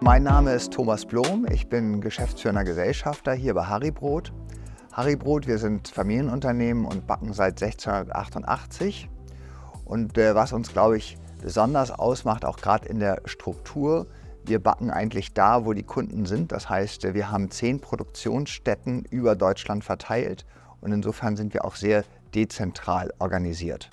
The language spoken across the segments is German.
Mein Name ist Thomas Blom, ich bin geschäftsführender Gesellschafter hier bei Haribrot. Haribrot, wir sind Familienunternehmen und backen seit 1688. Und was uns, glaube ich, besonders ausmacht, auch gerade in der Struktur, wir backen eigentlich da, wo die Kunden sind. Das heißt, wir haben 10 Produktionsstätten über Deutschland verteilt und insofern sind wir auch sehr dezentral organisiert.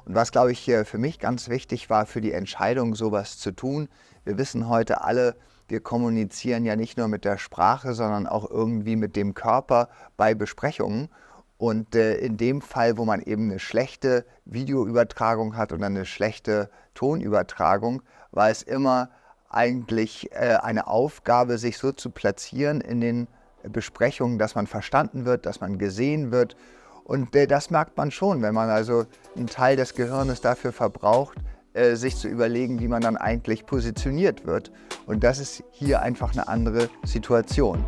Und was, glaube ich, für mich ganz wichtig war für die Entscheidung, sowas zu tun, wir wissen heute alle, wir kommunizieren ja nicht nur mit der Sprache, sondern auch irgendwie mit dem Körper bei Besprechungen. Und in dem Fall, wo man eben eine schlechte Videoübertragung hat oder eine schlechte Tonübertragung, war es immer eigentlich eine Aufgabe, sich so zu platzieren in den Besprechungen, dass man verstanden wird, dass man gesehen wird. Und das merkt man schon, wenn man also einen Teil des Gehirnes dafür verbraucht, sich zu überlegen, wie man dann eigentlich positioniert wird. Und das ist hier einfach eine andere Situation.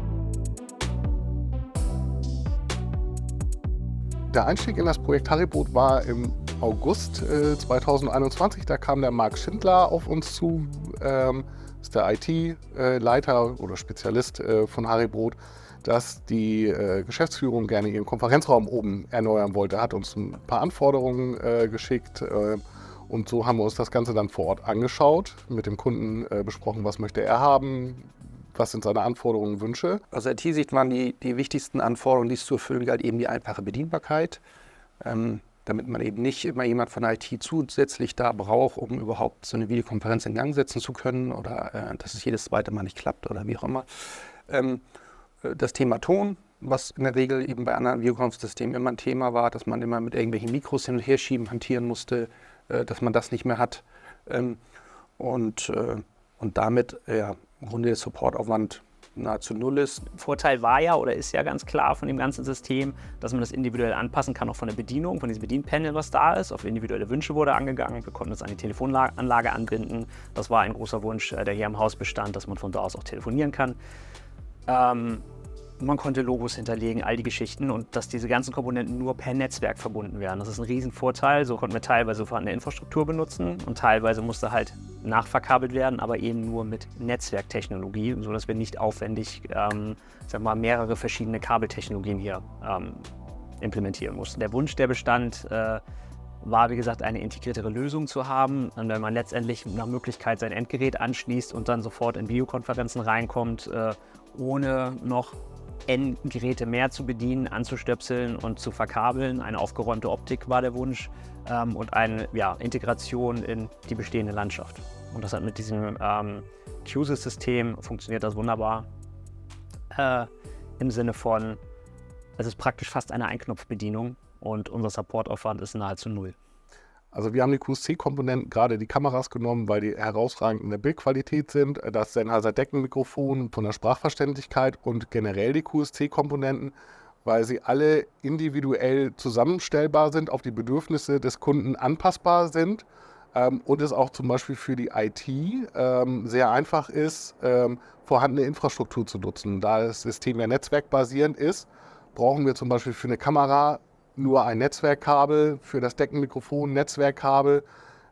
Der Einstieg in das Projekt Haribrot war im August 2021. Da kam der Marc Schindler auf uns zu, ist der IT-Leiter oder Spezialist von Haribrot, dass die Geschäftsführung gerne ihren Konferenzraum oben erneuern wollte. Er hat uns ein paar Anforderungen geschickt und so haben wir uns das Ganze dann vor Ort angeschaut, mit dem Kunden besprochen, was möchte er haben, was sind seine Anforderungen und Wünsche. Aus IT-Sicht waren die wichtigsten Anforderungen, die es zu erfüllen galt, eben die einfache Bedienbarkeit, damit man eben nicht immer jemand von IT zusätzlich da braucht, um überhaupt so eine Videokonferenz in Gang setzen zu können oder dass es jedes zweite Mal nicht klappt oder wie auch immer. Das Thema Ton, was in der Regel eben bei anderen Videokonferenzsystemen immer ein Thema war, dass man immer mit irgendwelchen Mikros hin und her schieben, hantieren musste, dass man das nicht mehr hat. Und damit im Grunde der Supportaufwand nahezu null ist. Vorteil war ja oder ist ja ganz klar von dem ganzen System, dass man das individuell anpassen kann, auch von der Bedienung, von diesem Bedienpanel, was da ist. Auf individuelle Wünsche wurde angegangen. Wir konnten es an die Telefonanlage anbinden. Das war ein großer Wunsch, der hier im Haus bestand, dass man von da aus auch telefonieren kann. Man konnte Logos hinterlegen, all die Geschichten und dass diese ganzen Komponenten nur per Netzwerk verbunden werden. Das ist ein Riesenvorteil. So konnten wir teilweise vorhandene Infrastruktur benutzen und teilweise musste halt nachverkabelt werden, aber eben nur mit Netzwerktechnologie, sodass wir nicht aufwendig mehrere verschiedene Kabeltechnologien hier implementieren mussten. Der Wunsch, der bestand, war, wie gesagt, eine integriertere Lösung zu haben. Und wenn man letztendlich nach Möglichkeit sein Endgerät anschließt und dann sofort in Videokonferenzen reinkommt, ohne noch Endgeräte mehr zu bedienen, anzustöpseln und zu verkabeln. Eine aufgeräumte Optik war der Wunsch und eine Integration in die bestehende Landschaft. Und das hat mit diesem QSYS-System funktioniert das wunderbar. Im Sinne von, es ist praktisch fast eine Einknopfbedienung und unser Supportaufwand ist nahezu null. Also wir haben die QSC-Komponenten, gerade die Kameras genommen, weil die herausragend in der Bildqualität sind, das Sennheiser-Deckenmikrofon von der Sprachverständlichkeit und generell die QSC-Komponenten, weil sie alle individuell zusammenstellbar sind, auf die Bedürfnisse des Kunden anpassbar sind und es auch zum Beispiel für die IT sehr einfach ist, vorhandene Infrastruktur zu nutzen. Da das System ja netzwerkbasierend ist, brauchen wir zum Beispiel für eine Kamera nur ein Netzwerkkabel, für das Deckenmikrofon Netzwerkkabel.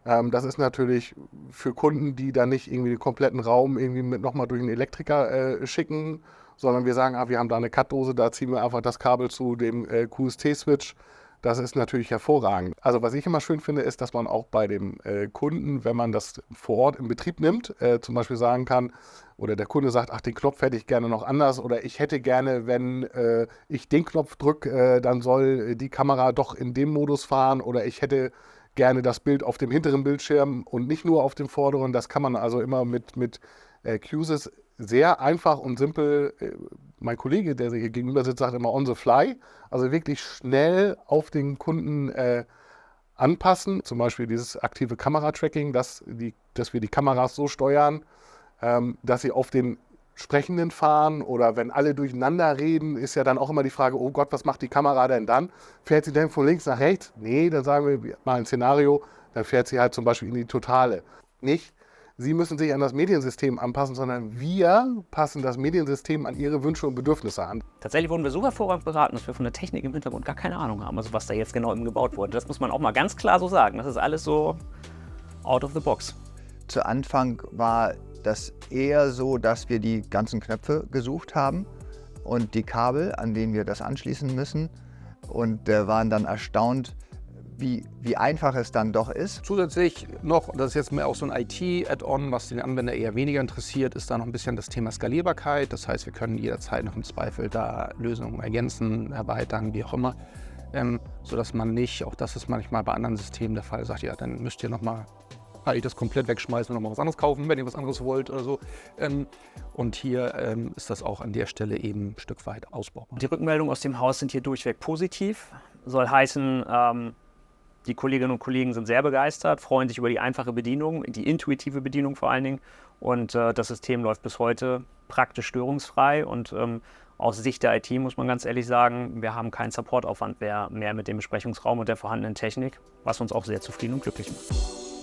Das ist natürlich für Kunden, die dann nicht irgendwie den kompletten Raum irgendwie nochmal durch einen Elektriker schicken, sondern wir sagen, wir haben da eine Cut-Dose, da ziehen wir einfach das Kabel zu dem QST-Switch. Das ist natürlich hervorragend. Also was ich immer schön finde, ist, dass man auch bei dem Kunden, wenn man das vor Ort in Betrieb nimmt, zum Beispiel sagen kann, oder der Kunde sagt, den Knopf hätte ich gerne noch anders oder ich hätte gerne, wenn ich den Knopf drücke, dann soll die Kamera doch in dem Modus fahren oder ich hätte gerne das Bild auf dem hinteren Bildschirm und nicht nur auf dem vorderen. Das kann man also immer mit QSYS sehr einfach und simpel, mein Kollege, der hier gegenüber sitzt, sagt immer on the fly, also wirklich schnell auf den Kunden anpassen. Zum Beispiel dieses aktive Kameratracking, dass wir die Kameras so steuern, dass sie auf den Sprechenden fahren oder wenn alle durcheinander reden, ist ja dann auch immer die Frage, oh Gott, was macht die Kamera denn dann? Fährt sie denn von links nach rechts? Nee, dann sagen wir mal ein Szenario, dann fährt sie halt zum Beispiel in die Totale. Nicht, Sie müssen sich an das Mediensystem anpassen, sondern wir passen das Mediensystem an Ihre Wünsche und Bedürfnisse an. Tatsächlich wurden wir so hervorragend beraten, dass wir von der Technik im Hintergrund gar keine Ahnung haben, also was da jetzt genau gebaut wurde. Das muss man auch mal ganz klar so sagen. Das ist alles so out of the box. Zu Anfang war das eher so, dass wir die ganzen Knöpfe gesucht haben und die Kabel, an denen wir das anschließen müssen, und waren dann erstaunt, wie einfach es dann doch ist. Zusätzlich noch, das ist jetzt mehr auch so ein IT-Add-on, was den Anwender eher weniger interessiert, ist da noch ein bisschen das Thema Skalierbarkeit. Das heißt, wir können jederzeit noch im Zweifel da Lösungen ergänzen, erweitern, wie auch immer. Sodass man nicht, auch das ist manchmal bei anderen Systemen der Fall, sagt, ja, dann müsst ihr nochmal das komplett wegschmeißen und nochmal was anderes kaufen, wenn ihr was anderes wollt oder so. Und hier ist das auch an der Stelle eben ein Stück weit ausbaubar. Die Rückmeldungen aus dem Haus sind hier durchweg positiv. Soll heißen, die Kolleginnen und Kollegen sind sehr begeistert, freuen sich über die einfache Bedienung, die intuitive Bedienung vor allen Dingen. Und das System läuft bis heute praktisch störungsfrei. Und aus Sicht der IT muss man ganz ehrlich sagen, wir haben keinen Supportaufwand mehr mit dem Besprechungsraum und der vorhandenen Technik, was uns auch sehr zufrieden und glücklich macht.